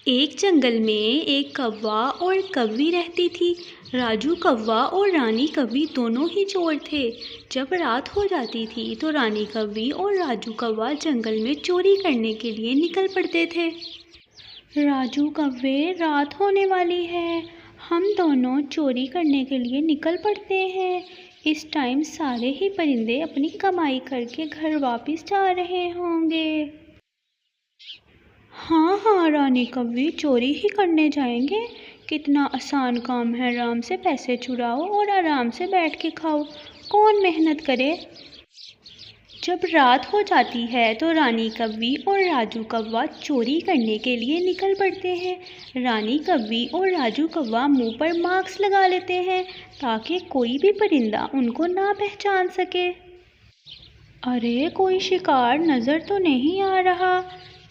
एक जंगल में एक कौवा और कौवी रहती थी। राजू कौवा और रानी कौवी दोनों ही चोर थे। जब रात हो जाती थी तो रानी कौवी और राजू कौवा जंगल में चोरी करने के लिए निकल पड़ते थे। राजू कौवे, रात होने वाली है, हम दोनों चोरी करने के लिए निकल पड़ते हैं। इस टाइम सारे ही परिंदे अपनी कमाई करके घर वापस जा रहे होंगे। हाँ हाँ रानी कौवी, चोरी ही करने जाएंगे। कितना आसान काम है, आराम से पैसे चुराओ और आराम से बैठ के खाओ, कौन मेहनत करे। जब रात हो जाती है तो रानी कौवी और राजू कौवा चोरी करने के लिए निकल पड़ते हैं। रानी कौवी और राजू कौवा मुंह पर मास्क लगा लेते हैं ताकि कोई भी परिंदा उनको ना पहचान सके। अरे कोई शिकार नज़र तो नहीं आ रहा,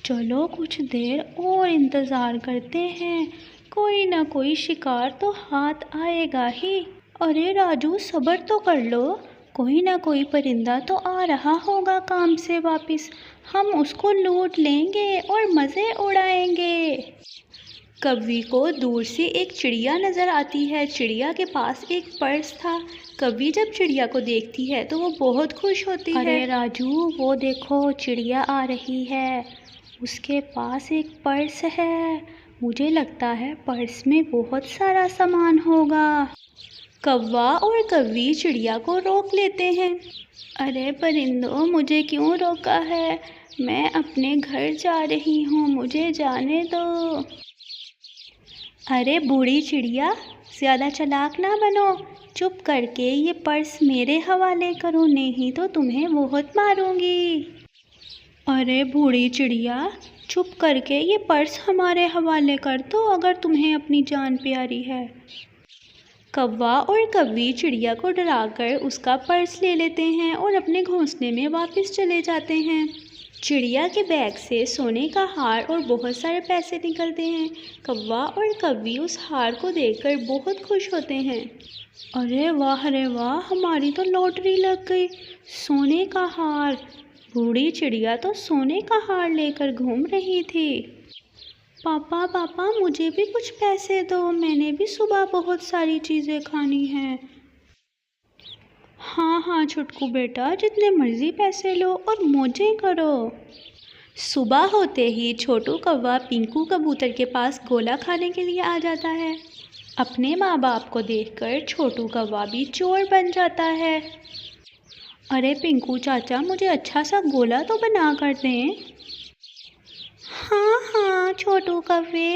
चलो कुछ देर और इंतज़ार करते हैं, कोई ना कोई शिकार तो हाथ आएगा ही। अरे राजू सब्र तो कर लो, कोई ना कोई परिंदा तो आ रहा होगा काम से वापस, हम उसको लूट लेंगे और मज़े उड़ाएंगे। कौवी को दूर से एक चिड़िया नज़र आती है। चिड़िया के पास एक पर्स था। कौवी जब चिड़िया को देखती है तो वो बहुत खुश होती है। अरे राजू वो देखो चिड़िया आ रही है, उसके पास एक पर्स है, मुझे लगता है पर्स में बहुत सारा सामान होगा। कौवा और कौवी चिड़िया को रोक लेते हैं। अरे परिंदों, मुझे क्यों रोका है, मैं अपने घर जा रही हूँ, मुझे जाने दो। अरे बूढ़ी चिड़िया, ज़्यादा चालाक ना बनो, चुप करके ये पर्स मेरे हवाले करो, नहीं तो तुम्हें बहुत मारूंगी। अरे बूढ़ी चिड़िया, चुप करके ये पर्स हमारे हवाले कर दो अगर तुम्हें अपनी जान प्यारी है। कौवा और कौवी चिड़िया को डराकर उसका पर्स ले लेते हैं और अपने घोंसले में वापस चले जाते हैं। चिड़िया के बैग से सोने का हार और बहुत सारे पैसे निकलते हैं। कौवा और कौवी उस हार को देखकर बहुत खुश होते हैं। अरे वाह, हमारी तो लॉटरी लग गई, सोने का हार। बूढ़ी चिड़िया तो सोने का हार लेकर घूम रही थी। पापा पापा, मुझे भी कुछ पैसे दो, मैंने भी सुबह बहुत सारी चीज़ें खानी हैं। हाँ हाँ छुटकू बेटा, जितने मर्जी पैसे लो और मौजें करो। सुबह होते ही छोटू कौवा पिंकू कबूतर के पास गोला खाने के लिए आ जाता है। अपने माँ बाप को देखकर छोटू कौवा भी चोर बन जाता है। अरे पिंकू चाचा, मुझे अच्छा सा गोला तो बना कर दें। हाँ हाँ छोटू कौवे,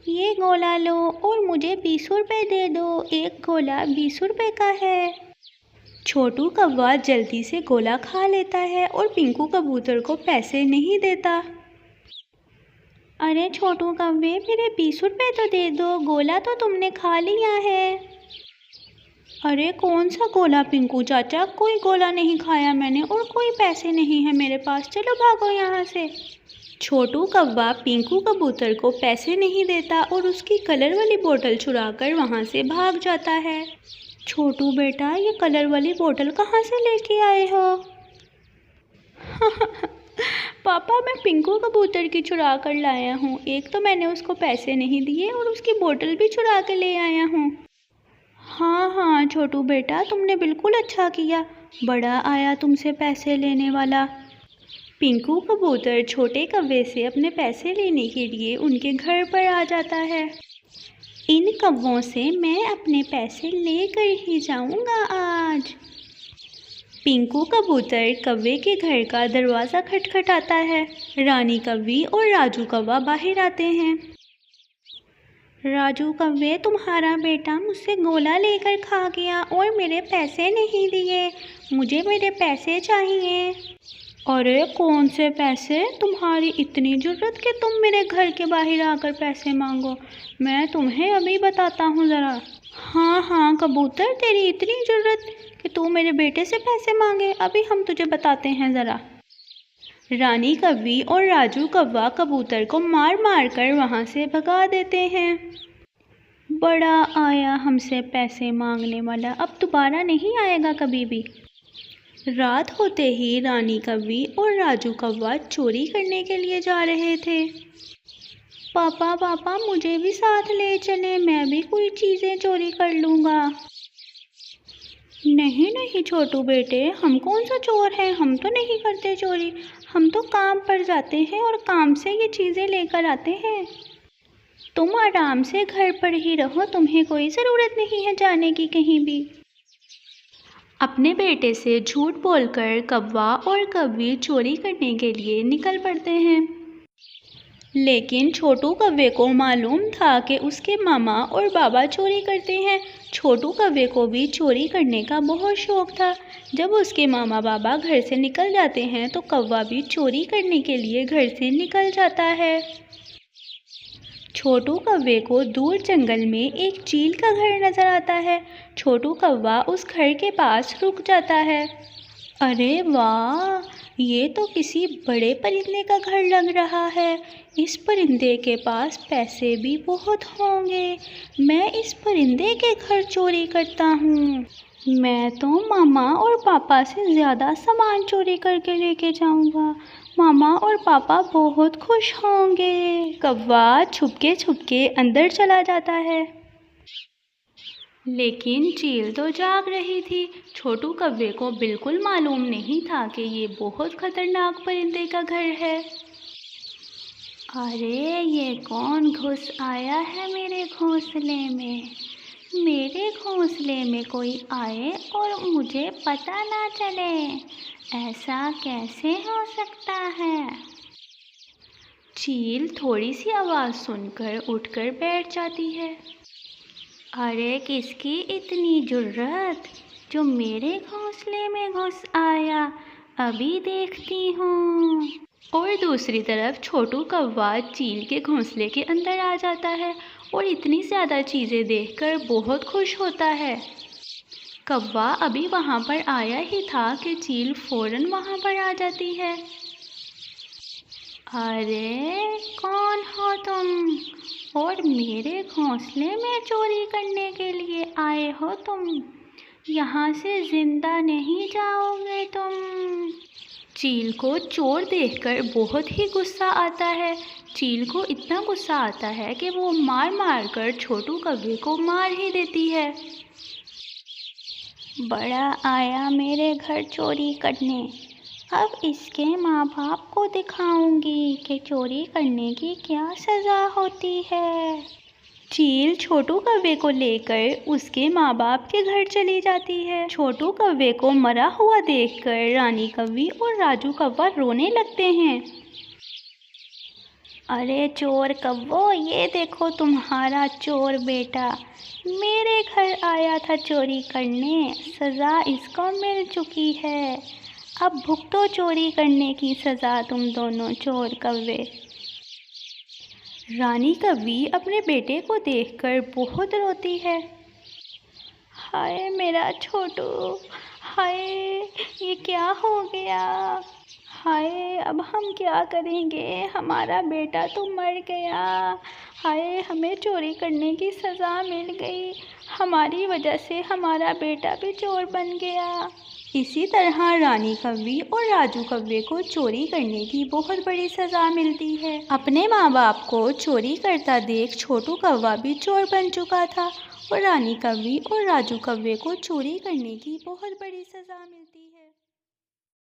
ये गोला लो और मुझे 20 रुपये दे दो, एक गोला 20 रुपये का है। छोटू कौवा जल्दी से गोला खा लेता है और पिंकू कबूतर को पैसे नहीं देता। अरे छोटू कौवे, मेरे 20 रुपये तो दे दो, गोला तो तुमने खा लिया है। अरे कौन सा गोला पिंकू चाचा, कोई गोला नहीं खाया मैंने और कोई पैसे नहीं है मेरे पास, चलो भागो यहाँ से। छोटू कौवा पिंकू कबूतर को पैसे नहीं देता और उसकी कलर वाली बोतल चुराकर वहाँ से भाग जाता है। छोटू बेटा, ये कलर वाली बोतल कहाँ से लेके आए हो? पापा, मैं पिंकू कबूतर की चुरा कर लाया हूँ, एक तो मैंने उसको पैसे नहीं दिए और उसकी बोतल भी चुरा के ले आया हूँ। हाँ हाँ छोटू बेटा, तुमने बिल्कुल अच्छा किया, बड़ा आया तुमसे पैसे लेने वाला। पिंकू कबूतर छोटे कौवे से अपने पैसे लेने के लिए उनके घर पर आ जाता है। इन कौवों से मैं अपने पैसे लेकर ही जाऊंगा आज। पिंकू कबूतर कौवे के घर का दरवाज़ा खटखटाता है। रानी कौवी और राजू कौवा बाहर आते हैं। राजू कौवे, तुम्हारा बेटा मुझसे गोला लेकर खा गया और मेरे पैसे नहीं दिए, मुझे मेरे पैसे चाहिए। अरे कौन से पैसे, तुम्हारी इतनी ज़रूरत कि तुम मेरे घर के बाहर आकर पैसे मांगो, मैं तुम्हें अभी बताता हूँ ज़रा। हाँ हाँ कबूतर, तेरी इतनी ज़रूरत कि तू मेरे बेटे से पैसे मांगे, अभी हम तुझे बताते हैं ज़रा। रानी कौवी और राजू कौवा कबूतर को मार मार कर वहाँ से भगा देते हैं। बड़ा आया हमसे पैसे मांगने वाला, अब दोबारा नहीं आएगा कभी भी। रात होते ही रानी कौवी और राजू कौवा चोरी करने के लिए जा रहे थे। पापा पापा मुझे भी साथ ले चले, मैं भी कोई चीज़ें चोरी कर लूँगा। नहीं नहीं छोटू बेटे, हम कौन सा चोर हैं, हम तो नहीं करते चोरी। हम तो काम पर जाते हैं और काम से ये चीज़ें लेकर आते हैं। तुम आराम से घर पर ही रहो, तुम्हें कोई ज़रूरत नहीं है जाने की कहीं भी। अपने बेटे से झूठ बोलकर कौवा और कौवी चोरी करने के लिए निकल पड़ते हैं। लेकिन छोटू कौवे को मालूम था कि उसके मामा और बाबा चोरी करते हैं। छोटू कौवे को भी चोरी करने का बहुत शौक था। जब उसके मामा बाबा घर से निकल जाते हैं तो कौवा भी चोरी करने के लिए घर से निकल जाता है। छोटू कौवे को दूर जंगल में एक चील का घर नजर आता है। छोटू कौवा उस घर के पास रुक जाता है। अरे वाह, ये तो किसी बड़े परिंदे का घर लग रहा है। इस परिंदे के पास पैसे भी बहुत होंगे। मैं इस परिंदे के घर चोरी करता हूँ। मैं तो मामा और पापा से ज़्यादा सामान चोरी करके लेके जाऊँगा। मामा और पापा बहुत खुश होंगे। कौवा छुपके अंदर चला जाता है। लेकिन चील तो जाग रही थी। छोटू कौवे को बिल्कुल मालूम नहीं था कि ये बहुत खतरनाक परिंदे का घर है। अरे ये कौन घुस आया है मेरे घोंसले में। मेरे घोंसले में कोई आए और मुझे पता ना चले, ऐसा कैसे हो सकता है। चील थोड़ी सी आवाज़ सुनकर उठकर बैठ जाती है। अरे किसकी इतनी जुर्रत जो मेरे घोंसले में घुस आया, अभी देखती हूँ। और दूसरी तरफ छोटू कौवा चील के घोंसले के अंदर आ जाता है और इतनी ज़्यादा चीज़ें देखकर बहुत खुश होता है। कौवा अभी वहाँ पर आया ही था कि चील फ़ौरन वहाँ पर आ जाती है। अरे कौन हो तुम और मेरे घोंसले में चोरी करने के लिए आए हो तुम? यहाँ से ज़िंदा नहीं जाओगे तुम। चील को चोर देखकर बहुत ही गुस्सा आता है। चील को इतना गुस्सा आता है कि वो मार मार कर छोटू कौवे को मार ही देती है। बड़ा आया मेरे घर चोरी करने, अब इसके माँ बाप को दिखाऊंगी कि चोरी करने की क्या सज़ा होती है। चील छोटू कौवे को लेकर उसके माँ बाप के घर चली जाती है। छोटू कौवे को मरा हुआ देखकर रानी कौवी और राजू कौवा रोने लगते हैं। अरे चोर कौवो, ये देखो तुम्हारा चोर बेटा मेरे घर आया था चोरी करने, सज़ा इसको मिल चुकी है। अब भुगतो चोरी करने की सज़ा तुम दोनों चोर कौवे। रानी कौवी अपने बेटे को देखकर बहुत रोती है। हाय मेरा छोटू, हाय ये क्या हो गया। हाय अब हम क्या करेंगे, हमारा बेटा तो मर गया। हाय हमें चोरी करने की सज़ा मिल गई, हमारी वजह से हमारा बेटा भी चोर बन गया। इसी तरह रानी कौवी और राजू कौवे को चोरी करने की बहुत बड़ी सज़ा मिलती है। अपने माँ बाप को चोरी करता देख छोटू कौवा भी चोर बन चुका था और रानी कौवी और राजू कौवे को चोरी करने की बहुत बड़ी सज़ा मिलती